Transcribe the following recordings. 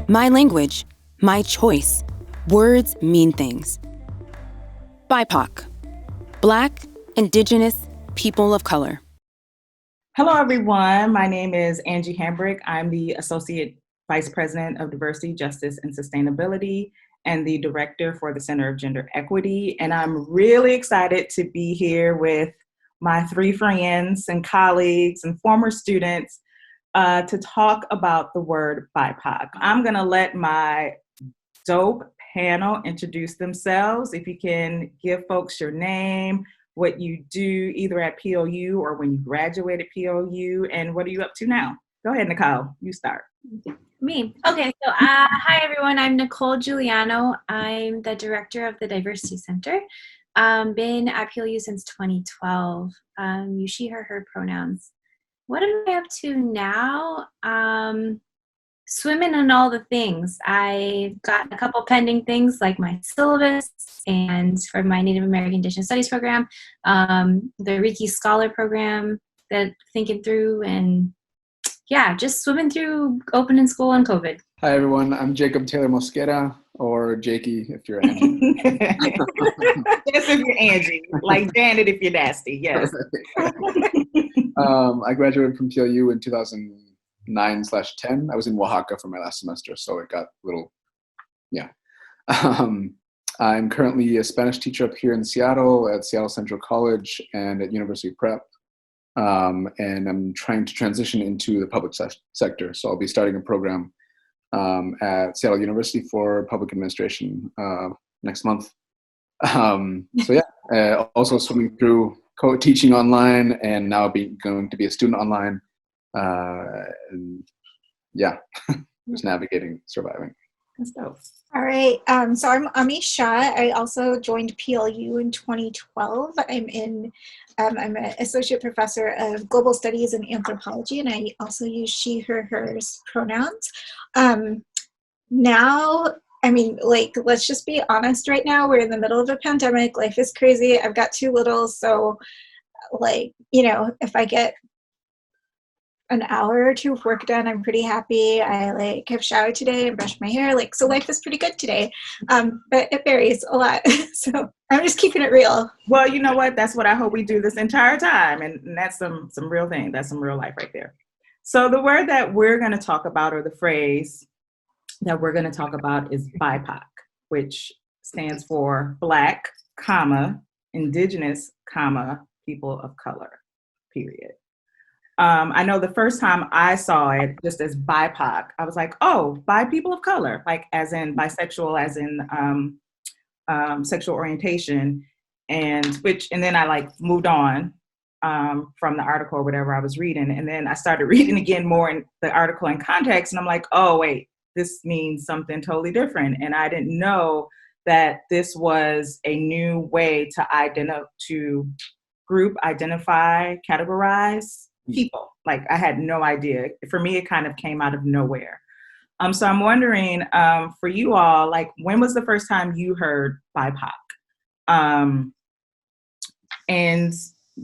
My language, my choice. Words mean things. BIPOC, Black, Indigenous, People of Color. Hello, everyone. My name is Angie Hambrick. I'm the Associate Vice President of Diversity, Justice, and Sustainability, and the Director for the Center of Gender Equity. And I'm really excited to be here with my three friends and colleagues and former students to talk about the word BIPOC. I'm going to let my dope panel introduce themselves. If you can give folks your name, what you do either at PLU or when you graduated PLU, and what are you up to now? Go ahead, Nicole, you start. Me. Okay, so hi everyone, I'm Nicole Giuliano. I'm the director of the Diversity Center. Been at PLU since 2012. You, she, her pronouns. What am I up to now? Swimming in all the things. I got a couple pending things like my syllabus and for my Native American Indigenous Studies program, the Riki Scholar program that thinking through, and yeah, just swimming through opening school and COVID. Hi everyone, I'm Jacob Taylor Mosquera, or Jakey if you're Angie. Yes, if you're Angie, like Janet if you're nasty, yes. I graduated from PLU in 2009/10. I was in Oaxaca for my last semester, so it got a little, yeah. I'm currently a Spanish teacher up here in Seattle at Seattle Central College and at University Prep. And I'm trying to transition into the public sector. So I'll be starting a program at Seattle University for public administration next month. So yeah, also swimming through teaching online and now going to be a student online. And yeah, just navigating, surviving. That's dope. All right, so I'm Ami Shah. I also joined PLU in 2012. I'm an associate professor of global studies and anthropology, and I also use she, her, hers pronouns. Now, I mean, like, let's just be honest right now. We're in the middle of a pandemic. Life is crazy. I've got two littles, so like, you know, if I get an hour or two of work done, I'm pretty happy. I have showered today and brushed my hair, so life is pretty good today. But it varies a lot. So I'm just keeping it real. Well, you know what? That's what I hope we do this entire time. And that's some real thing. That's some real life right there. So the word that we're going to talk about, or the phrase that we're going to talk about, is BIPOC, which stands for Black, Indigenous, People of Color, period. I know the first time I saw it just as BIPOC, I was like, oh, by people of color, like as in bisexual, as in sexual orientation, and then I moved on from the article or whatever I was reading. And then I started reading again more in the article in context, and I'm like, oh, wait, this means something totally different. And I didn't know that this was a new way to group, identify, categorize people. Like, I had no idea. For me, it kind of came out of nowhere. So I'm wondering, for you all, like, when was the first time you heard BIPOC? And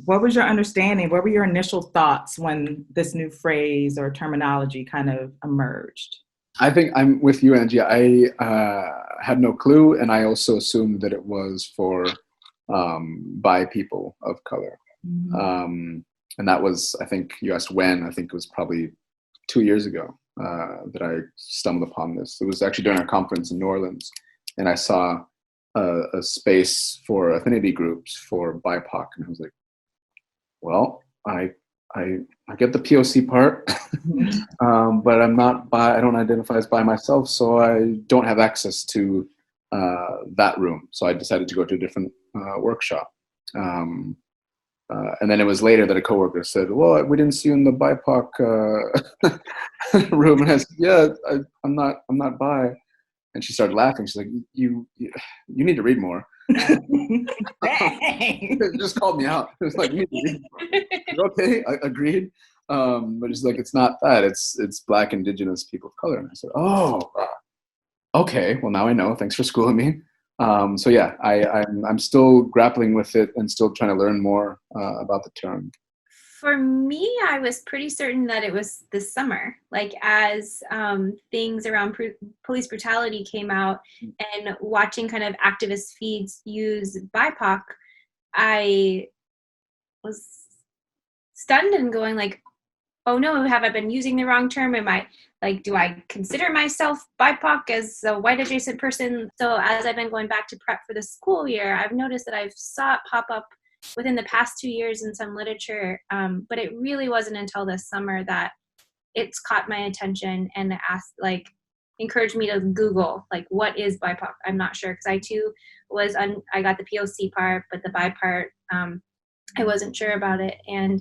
what was your understanding? What were your initial thoughts when this new phrase or terminology kind of emerged? I think I'm with you, Angie. I had no clue, and I also assumed that it was for by people of color. Mm-hmm. And that was, I think you asked when, I think it was probably 2 years ago that I stumbled upon this. It was actually during a conference in New Orleans, and I saw a space for affinity groups for BIPOC, and I was like, well, I get the POC part, but I'm not I don't identify as bi myself, so I don't have access to that room. So I decided to go to a different workshop. And then it was later that a coworker said, well, we didn't see you in the BIPOC room. And I said, yeah, I'm not bi. And she started laughing. She's like, you need to read more. It just called me out. It was like, you need to read more. Okay, I agreed. But it's like, it's not that. It's Black, Indigenous, people of color. And I said, oh, okay. Well, now I know. Thanks for schooling me. So yeah, I'm still grappling with it and still trying to learn more about the term. For me, I was pretty certain that it was this summer. Like as things around police brutality came out and watching kind of activist feeds use BIPOC, I was stunned and going like, oh no, have I been using the wrong term? Am I like, do I consider myself BIPOC as a white adjacent person? So as I've been going back to prep for the school year, I've noticed that I've saw it pop up within the past 2 years in some literature. But it really wasn't until this summer that it's caught my attention and encouraged me to Google, like, what is BIPOC? I'm not sure, because I too I got the POC part, but the BI part, I wasn't sure about it. And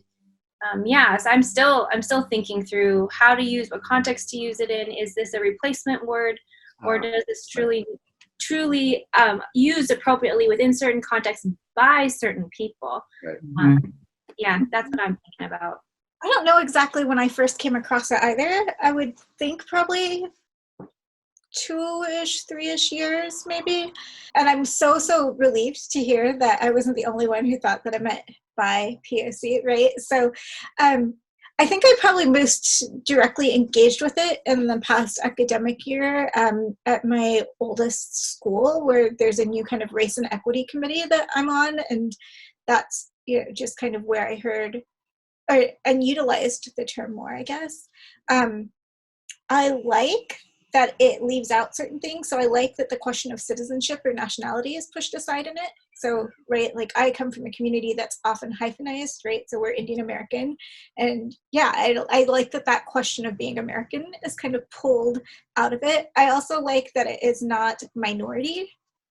so I'm still thinking through how to use, what context to use it in. Is this a replacement word, or does this truly used appropriately within certain contexts by certain people? Right. That's what I'm thinking about. I don't know exactly when I first came across it either. I would think probably 2-ish, 3-ish years maybe. And I'm so relieved to hear that I wasn't the only one who thought that it meant by POC, right? So I think I probably most directly engaged with it in the past academic year at my oldest school, where there's a new kind of race and equity committee that I'm on. And that's just kind of where I heard and utilized the term more, I guess. I like that it leaves out certain things. So I like that the question of citizenship or nationality is pushed aside in it. So, right, like I come from a community that's often hyphenized, right? So we're Indian American. And yeah, I like that question of being American is kind of pulled out of it. I also like that it is not minority,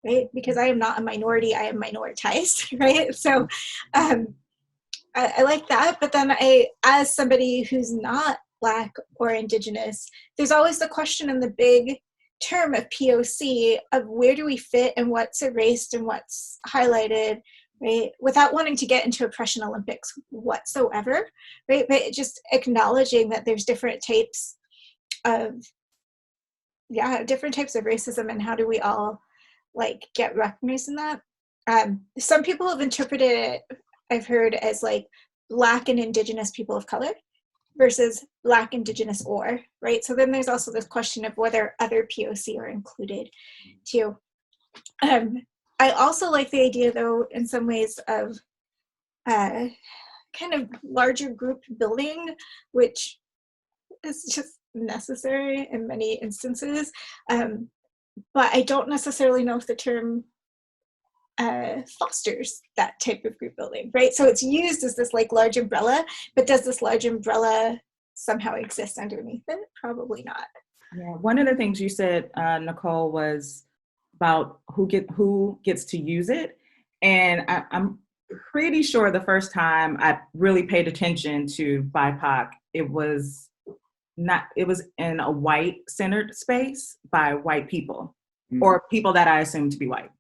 right? Because I am not a minority, I am minoritized, right? So I like that. But then as somebody who's not Black or Indigenous, there's always the question in the big term of POC of where do we fit and what's erased and what's highlighted, right? Without wanting to get into oppression Olympics whatsoever, right? But just acknowledging that there's different types of racism, and how do we all like get recognized in that? Some people have interpreted it, I've heard, as like Black and Indigenous people of color versus Black, Indigenous, or, right? So then there's also this question of whether other POC are included too. I also like the idea, though, in some ways of kind of larger group building, which is just necessary in many instances. But I don't necessarily know if the term fosters that type of group building, right? So it's used as this like large umbrella, but does this large umbrella somehow exist underneath it? Probably not. Yeah, one of the things you said, Nicole, was about who gets to use it. And I'm pretty sure the first time I really paid attention to BIPOC, it was in a white-centered space by white people, or people that I assume to be white,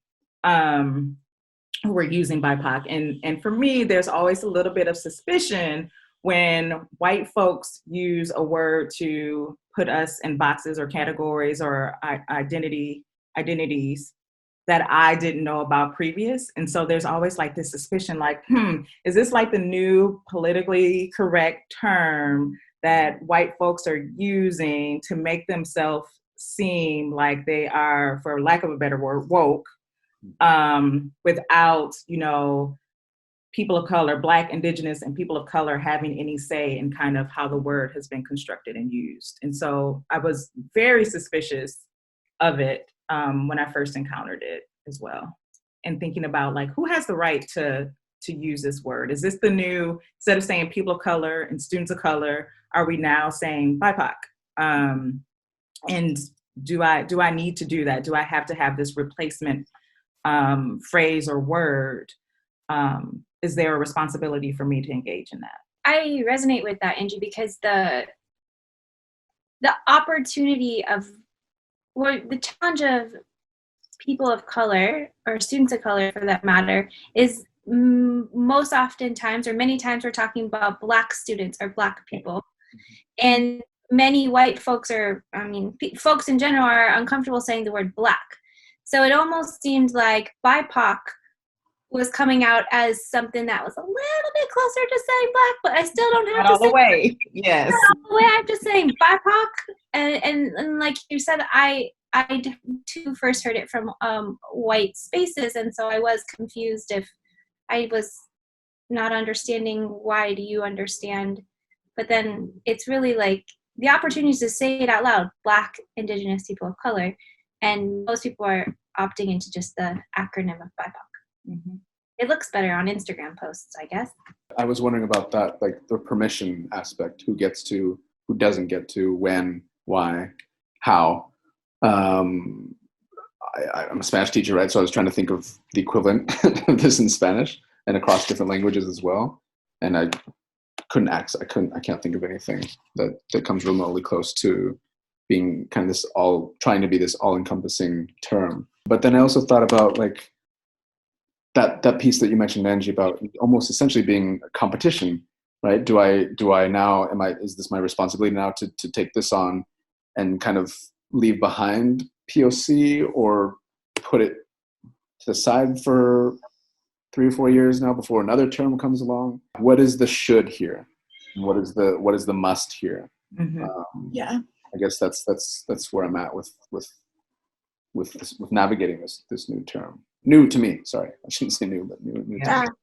who were using BIPOC. And for me, there's always a little bit of suspicion when white folks use a word to put us in boxes or categories or identities that I didn't know about previous. And so there's always like this suspicion, like, is this like the new politically correct term that white folks are using to make themselves seem like they are, for lack of a better word, woke, without, people of color, Black, Indigenous, and people of color having any say in kind of how the word has been constructed and used. And so I was very suspicious of it when I first encountered it as well. And thinking about like, who has the right to use this word? Is this the new, instead of saying people of color and students of color, are we now saying BIPOC? And do I need to do that? Do I have to have this replacement phrase or word? Is there a responsibility for me to engage in that? I resonate with that, Angie, because the opportunity or the challenge of people of color, or students of color for that matter, is most oftentimes, or many times, we're talking about Black students or Black people. And many white folks folks in general are uncomfortable saying the word Black. So it almost seemed like BIPOC was coming out as something that was a little bit closer to saying Black, but I still don't have Not to all say the way. Yes. not all the way. I'm just saying BIPOC, and like you said, I too first heard it from white spaces, and so I was confused if I was not understanding. Why do you understand? But then it's really like the opportunities to say it out loud, Black, Indigenous, people of color, and most people are opting into just the acronym of BIPOC. Mm-hmm. It looks better on Instagram posts, I guess. I was wondering about that, like the permission aspect, who gets to, who doesn't get to, when, why, how. I'm a Spanish teacher, right? So I was trying to think of the equivalent of this in Spanish and across different languages as well. And I can't think of anything that comes remotely close to being kind of this trying to be this all-encompassing term. But then I also thought about like that piece that you mentioned, Angie, about almost essentially being a competition, right? Do I now, is this my responsibility now to take this on and kind of leave behind POC or put it to the side for 3 or 4 years now before another term comes along? What is the should here? What is the must here? Mm-hmm. Yeah. I guess that's where I'm at with navigating this new term. New to me, sorry. I shouldn't say new, but new Yeah. to me.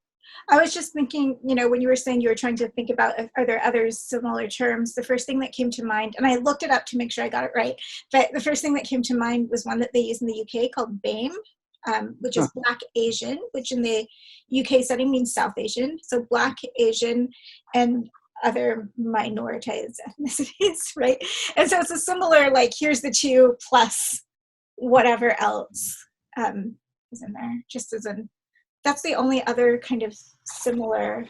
I was just thinking, when you were saying you were trying to think about, are there other similar terms? The first thing that came to mind, and I looked it up to make sure I got it right, but the first thing that came to mind was one that they use in the UK called BAME, which is Black Asian, which in the UK setting means South Asian. So Black, Asian, and other minoritized ethnicities, right? And so it's a similar, like, here's the two plus whatever else is in there, just as in, that's the only other kind of similar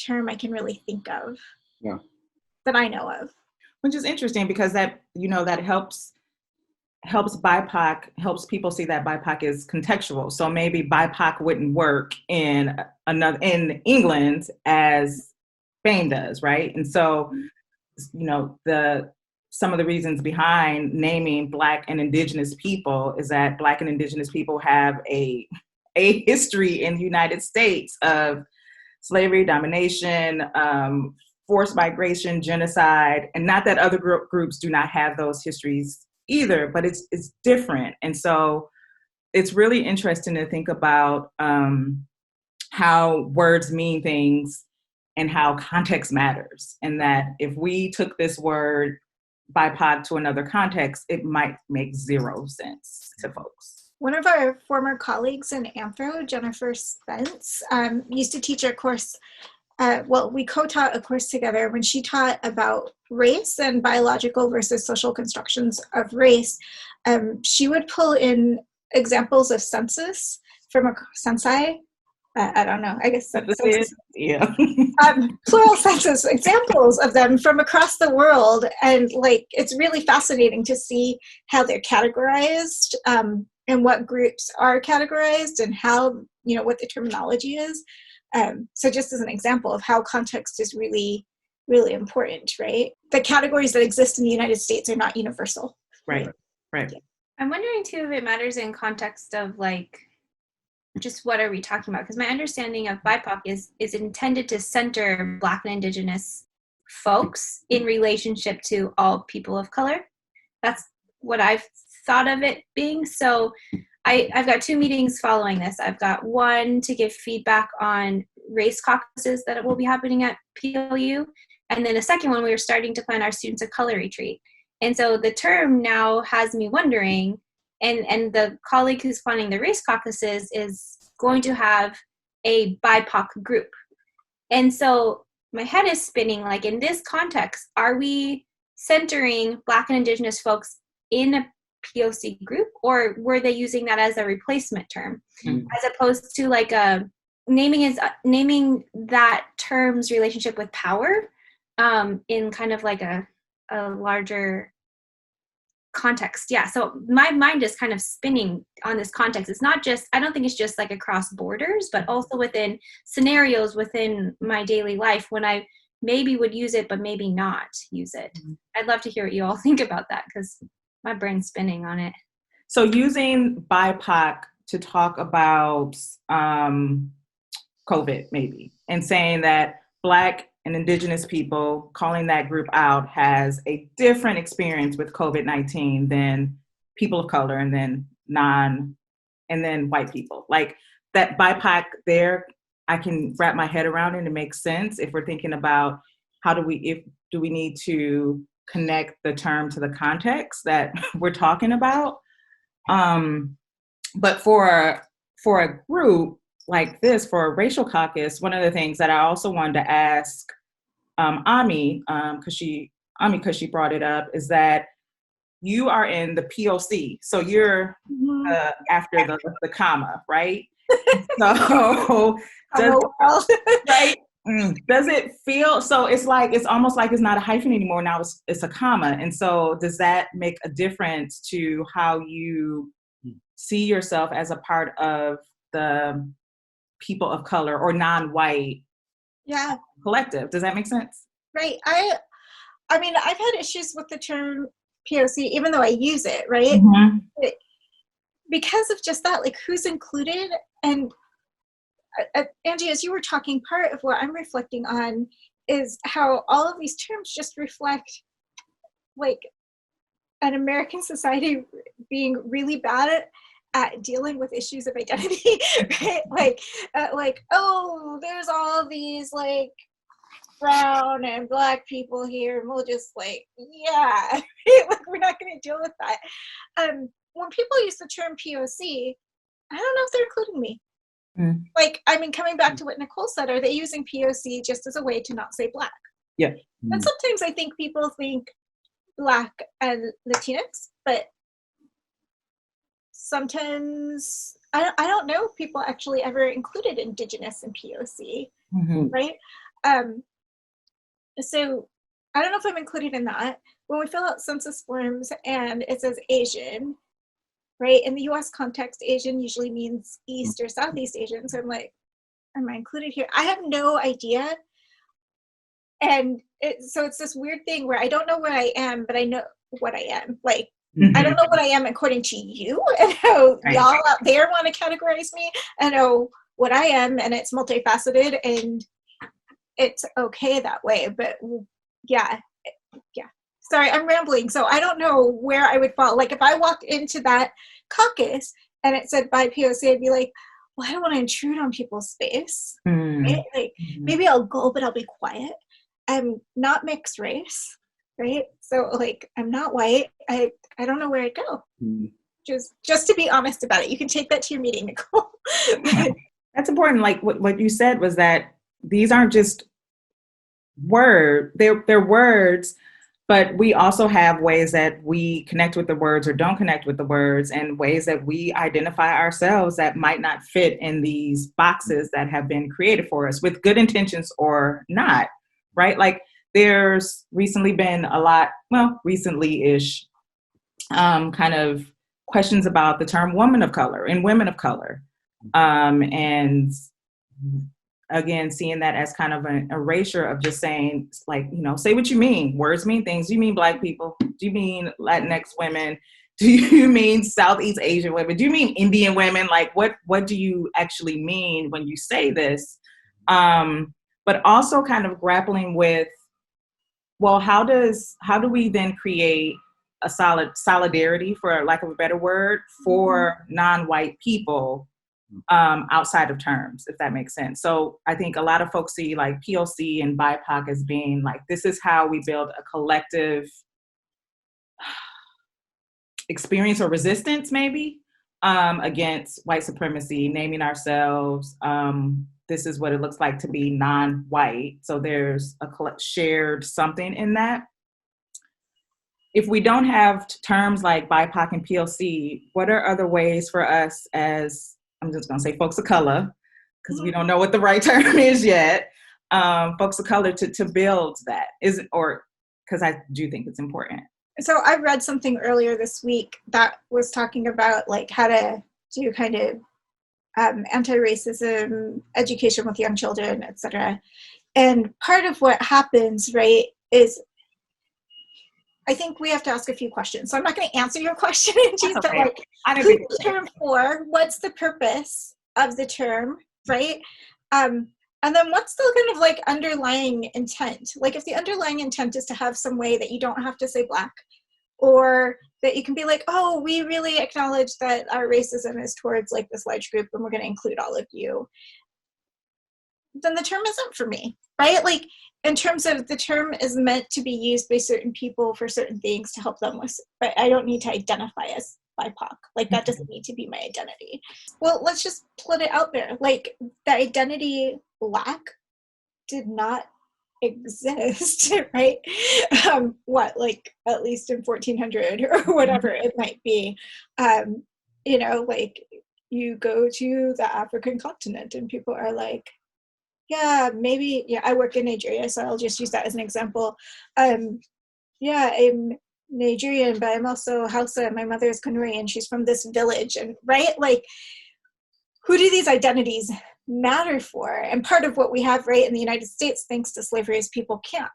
term I can really think of. Yeah. That I know of. Which is interesting because that, that helps BIPOC, helps people see that BIPOC is contextual. So maybe BIPOC wouldn't work in England as BAME does, right? And so, some of the reasons behind naming Black and Indigenous people is that Black and Indigenous people have a history in the United States of slavery, domination, forced migration, genocide, and not that other groups do not have those histories either, but it's different. And so it's really interesting to think about how words mean things and how context matters. And that if we took this word BIPOC to another context, it might make zero sense to folks. One of our former colleagues in Anthro, Jennifer Spence, used to teach a course. We co-taught a course together when she taught about race and biological versus social constructions of race. She would pull in examples of census from a censi. I don't know. I guess census. Yeah. Plural census examples of them from across the world, and like it's really fascinating to see how they're categorized. And what groups are categorized and how, what the terminology is. So just as an example of how context is really, really important, right? The categories that exist in the United States are not universal. Right. I'm wondering too if it matters in context of like, just what are we talking about? Because my understanding of BIPOC is intended to center Black and Indigenous folks in relationship to all people of color. That's what I've thought of it being. So I've got 2 meetings following this. I've got one to give feedback on race caucuses that will be happening at PLU. And then a second one, we were starting to plan our Students of Color retreat. And so the term now has me wondering, and the colleague who's planning the race caucuses is going to have a BIPOC group. And so my head is spinning, like in this context, are we centering Black and Indigenous folks in a POC group, or were they using that as a replacement term, as opposed to like naming that term's relationship with power in kind of like a larger context? Yeah, so my mind is kind of spinning on this context. It's not just, I don't think it's just like across borders, but also within scenarios within my daily life when I maybe would use it, but maybe not use it. I'd love to hear what you all think about that, because my brain's spinning on it. So using BIPOC to talk about COVID maybe, and saying that Black and Indigenous people, calling that group out, has a different experience with COVID-19 than people of color and then white people. Like that BIPOC there, I can wrap my head around it and it makes sense if we're thinking about do we need to connect the term to the context that we're talking about. But for a group like this, for a racial caucus, one of the things that I also wanted to ask Ami, because she brought it up, is that you are in the POC, so you're after the comma, right? So does it feel so? It's almost like it's not a hyphen anymore. Now it's a comma, and so does that make a difference to how you see yourself as a part of the people of color or non-white collective? Does that make sense? Right. I mean, I've had issues with the term POC, even though I use it, right? Mm-hmm. Because of just that, like who's included. And Angie, as you were talking, part of what I'm reflecting on is how all of these terms just reflect like an American society being really bad at dealing with issues of identity, right? Like, oh, there's all these like brown and Black people here, and we'll just like, like we're not going to deal with that. When people use the term POC, I don't know if they're including me. Like, I mean, coming back to what Nicole said, are they using POC just as a way to not say Black? Yeah. And sometimes I think people think Black and Latinx, but sometimes I don't know if people actually ever included Indigenous in POC, right? So I don't know if I'm included in that. When we fill out census forms and it says Asian, right? In the US context, Asian usually means East or Southeast Asian. So I'm like, am I included here? I have no idea. And so it's this weird thing where I don't know where I am, but I know what I am. Like, I don't know what I am according to you and how y'all out there want to categorize me. I know what I am, and it's multifaceted, and it's okay that way. But yeah. Sorry, I'm rambling. So I don't know where I would fall. Like if I walked into that caucus and it said by POC, I'd be like, well, I don't want to intrude on people's space. Right? Like maybe I'll go, but I'll be quiet. I'm not mixed race, right? So like I'm not white. I don't know where I'd go. Just to be honest about it. You can take that to your meeting, Nicole. That's important. Like what you said was that these aren't just words. They're words, but we also have ways that we connect with the words or don't connect with the words, and ways that we identify ourselves that might not fit in these boxes that have been created for us with good intentions or not, right? Like there's recently been a lot, well, recently-ish, kind of questions about the term woman of color and women of color. And again, seeing that as kind of an erasure of just saying, like, you know, say what you mean. Words mean things. Do you mean Black people? Do you mean Latinx women? Do you mean Southeast Asian women? Do you mean Indian women? Like, what do you actually mean when you say this? But also kind of grappling with, well, how do we then create a solidarity, for lack of a better word, for non-white people outside of terms, if that makes sense. So I think a lot of folks see like POC and BIPOC as being like, this is how we build a collective experience or resistance maybe against white supremacy, naming ourselves. This is what it looks like to be non-white. So there's a shared something in that. If we don't have terms like BIPOC and POC, what are other ways for us as, I'm just gonna say folks of color, because we don't know what the right term is yet, folks of color to build that? Because I do think it's important. So I read something earlier this week that was talking about like how to do kind of anti-racism education with young children, etc. And part of what happens, right, is I think we have to ask a few questions. So I'm not going to answer your question, Angie, but okay. like, I didn't who's think the term for? What's the purpose of the term, right? And then what's the kind of like underlying intent? Like if the underlying intent is to have some way that you don't have to say Black, or that you can be like, oh, we really acknowledge that our racism is towards like this large group and we're going to include all of you, then the term isn't for me, right? Like in terms of the term is meant to be used by certain people for certain things to help them with, but I don't need to identify as BIPOC. Like that doesn't need to be my identity. Well, let's just put it out there. Like the identity Black did not exist, right? What, like at least in 1400 or whatever it might be. You know, like you go to the African continent and people are like, yeah, maybe, yeah, I work in Nigeria, so I'll just use that as an example. Yeah, I'm Nigerian, but I'm also Hausa. My mother is Kanuri and she's from this village, and right? Like, who do these identities matter for? And part of what we have, right, in the United States, thanks to slavery, is people can't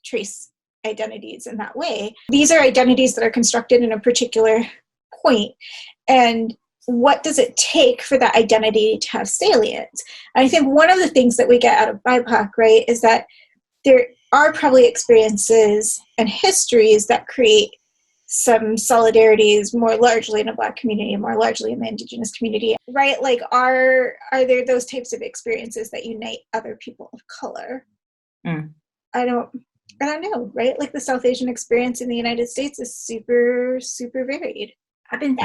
trace identities in that way. These are identities that are constructed in a particular point. And what does it take for that identity to have salience? And I think one of the things that we get out of BIPOC, right, is that there are probably experiences and histories that create some solidarities more largely in a Black community, more largely in the Indigenous community, right? Like, are there those types of experiences that unite other people of color? I don't know, right? Like the South Asian experience in the United States is super, super varied. I've been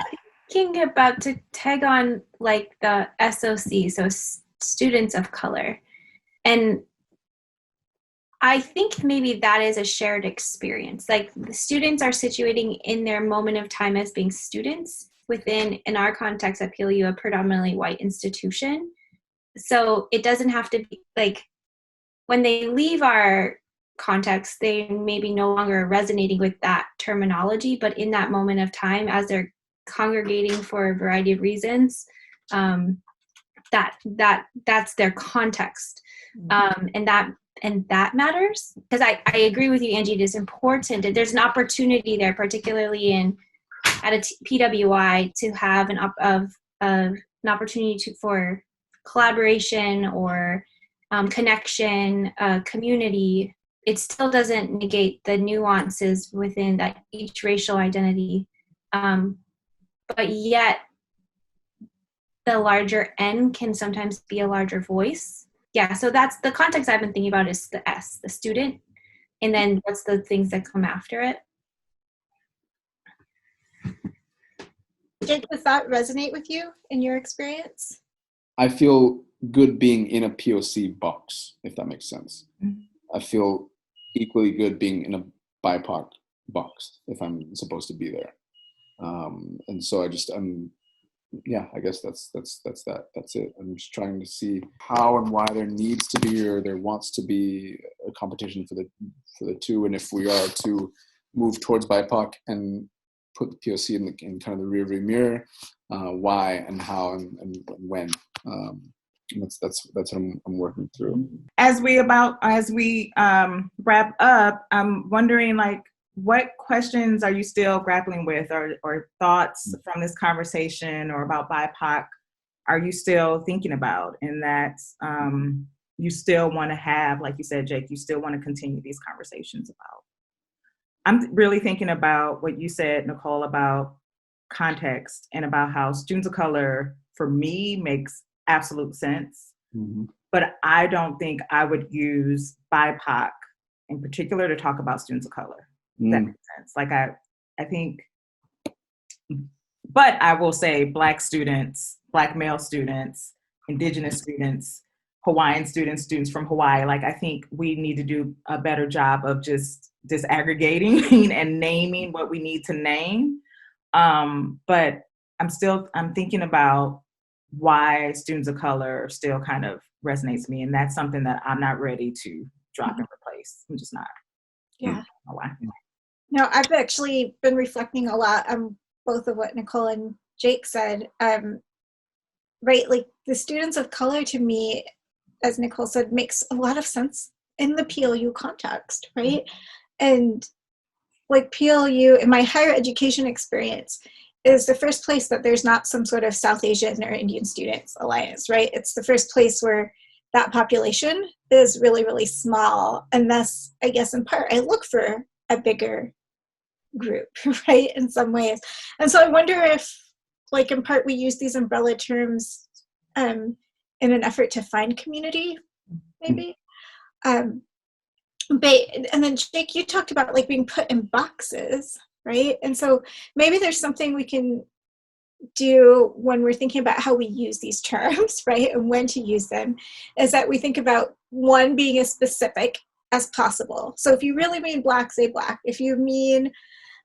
thinking about to tag on like the SOC, so students of color. And I think maybe that is a shared experience. Like the students are situating in their moment of time as being students within, in our context at PLU, a predominantly white institution. So it doesn't have to be like, when they leave our context, they may be no longer resonating with that terminology, but in that moment of time, as they're congregating for a variety of reasons, that's their context. And that matters, because I agree with you, Angie. It is important. There's an opportunity there, particularly at a PWI, to have an opportunity for collaboration or connection, community. It still doesn't negate the nuances within that each racial identity, but yet the larger N can sometimes be a larger voice. Yeah, so that's the context I've been thinking about, is the S, the student, and then what's the things that come after it. Jake, does that resonate with you in your experience? I feel good being in a POC box, if that makes sense. Mm-hmm. I feel equally good being in a BIPOC box if I'm supposed to be there. And so I guess that's that. That's it. I'm just trying to see how and why there needs to be, or there wants to be, a competition for the two, and if we are to move towards BIPOC and put the POC in kind of the rearview mirror, why and how and when. That's what I'm working through. As we wrap up, I'm wondering, like, what questions are you still grappling with, or thoughts from this conversation or about BIPOC are you still thinking about, and that you still want to have, like you said, Jake, you still want to continue these conversations about? I'm really thinking about what you said, Nicole, about context and about how students of color, for me, makes absolute sense. Mm-hmm. But I don't think I would use BIPOC in particular to talk about students of color. That makes sense. Like I think, but I will say Black students, Black male students, Indigenous students, Hawaiian students from Hawaii. Like, I think we need to do a better job of just disaggregating and naming what we need to name. But I'm thinking about why students of color still kind of resonates with me. And that's something that I'm not ready to drop and replace. I'm just not. Yeah. I don't know why. No, I've actually been reflecting a lot on both of what Nicole and Jake said. Right, like the students of color, to me, as Nicole said, makes a lot of sense in the PLU context, right? And like PLU in my higher education experience is the first place that there's not some sort of South Asian or Indian Students Alliance, right? It's the first place where that population is really, really small. And thus, I guess in part, I look for a bigger group, right, in some ways. And so I wonder if, like, in part, we use these umbrella terms in an effort to find community, maybe. And then Jake, you talked about like being put in boxes, right? And so maybe there's something we can do when we're thinking about how we use these terms, right? And when to use them, is that we think about one being as specific as possible. So if you really mean Black, say Black. If you mean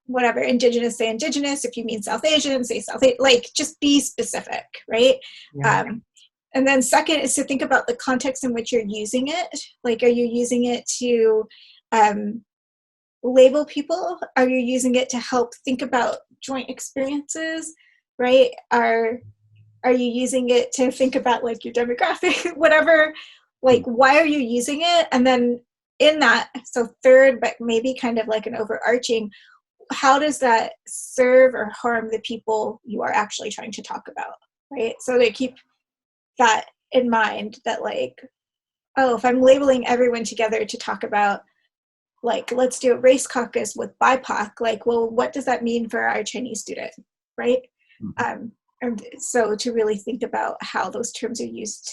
whatever, Indigenous, say Indigenous. If you mean South Asian, say South Asian. Like, just be specific, right? Yeah. And then second is to think about the context in which you're using it. Like, are you using it to label people? Are you using it to help think about joint experiences, right? Are you using it to think about like your demographic, whatever? Like, why are you using it? And then in that, so third, but maybe kind of like an overarching, how does that serve or harm the people you are actually trying to talk about, right? So they keep that in mind, that like, oh, if I'm labeling everyone together to talk about, like, let's do a race caucus with BIPOC, like, well, what does that mean for our Chinese student, right? And so to really think about how those terms are used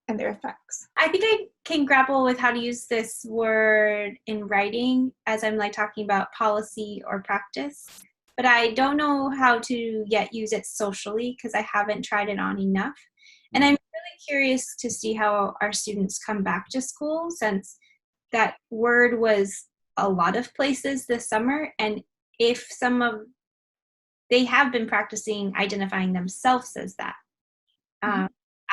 and their effects. I think I can grapple with how to use this word in writing as I'm like talking about policy or practice, but I don't know how to yet use it socially because I haven't tried it on enough. And I'm really curious to see how our students come back to school, since that word was a lot of places this summer. And if they have been practicing identifying themselves as that.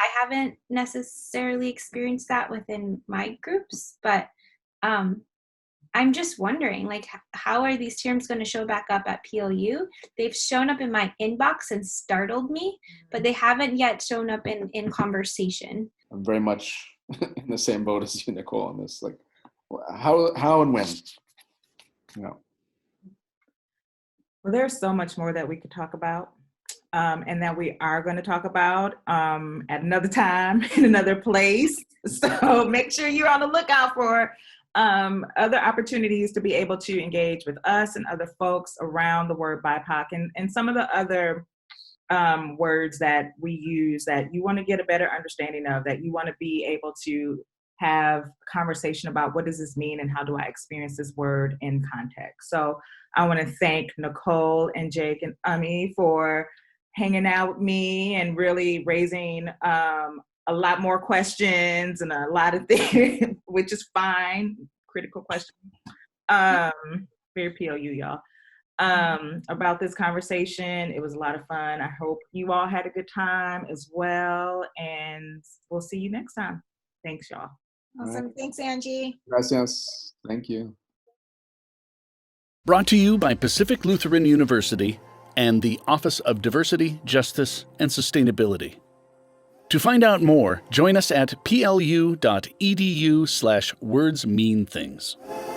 I haven't necessarily experienced that within my groups, but I'm just wondering, like, how are these terms going to show back up at PLU? They've shown up in my inbox and startled me, but they haven't yet shown up in conversation. I'm very much in the same boat as you, Nicole, on this. Like, how and when? Well, there's so much more that we could talk about, and that we are going to talk about at another time in another place. So make sure you're on the lookout for other opportunities to be able to engage with us and other folks around the word BIPOC and some of the other words that we use that you want to get a better understanding of, that you want to be able to have conversation about what does this mean and how do I experience this word in context. So I want to thank Nicole and Jake and Ami for hanging out with me and really raising a lot more questions and a lot of things, which is fine, critical questions. Very PLU, y'all. About this conversation. It was a lot of fun. I hope you all had a good time as well, and we'll see you next time. Thanks, y'all. Awesome. Right. Thanks, Angie. Gracias. Thank you. Brought to you by Pacific Lutheran University and the Office of Diversity, Justice, and Sustainability. To find out more, join us at plu.edu/wordsmeanthings.